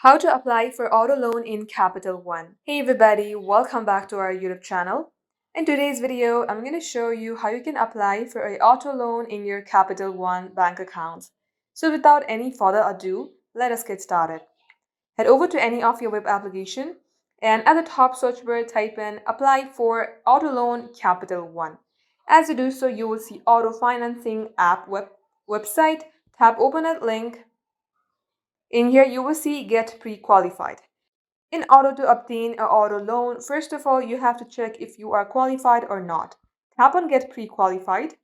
How to apply for auto loan in Capital One. Hey everybody, welcome back to our YouTube channel. In today's video, I'm going to show you how you can apply for an auto loan in your Capital One bank account. So without any further ado, let us get started. Head over to any of your web application and at the top search bar type in apply for auto loan Capital One. As you do so, you will see auto financing app website. Tap open that link. In here, you will see Get Pre-Qualified. In order to obtain an auto loan, first of all, you have to check if you are qualified or not. Tap on Get Pre-Qualified.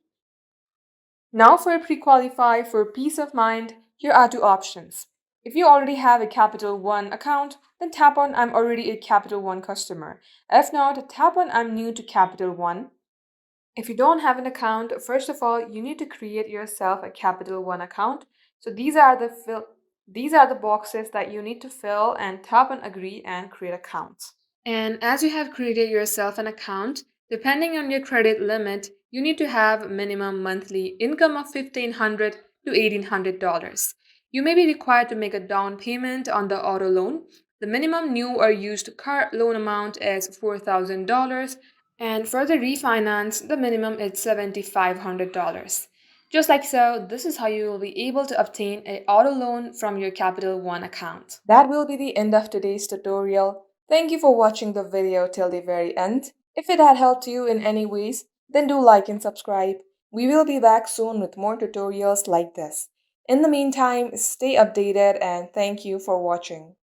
Now for Pre-Qualify, for peace of mind, here are two options. If you already have a Capital One account, then tap on I'm already a Capital One customer. If not, tap on I'm new to Capital One. If you don't have an account, first of all, you need to create yourself a Capital One account. So these are the boxes that you need to fill and tap on agree and create accounts. And as you have created yourself an account, depending on your credit limit, you need to have minimum monthly income of $1,500 to $1,800. You may be required to make a down payment on the auto loan. The minimum new or used car loan amount is $4,000, and for the refinance, the minimum is $7,500. Just like so, this is how you will be able to obtain an auto loan from your Capital One account. That will be the end of today's tutorial. Thank you for watching the video till the very end. If it had helped you in any ways, then do like and subscribe. We will be back soon with more tutorials like this. In the meantime, stay updated and thank you for watching.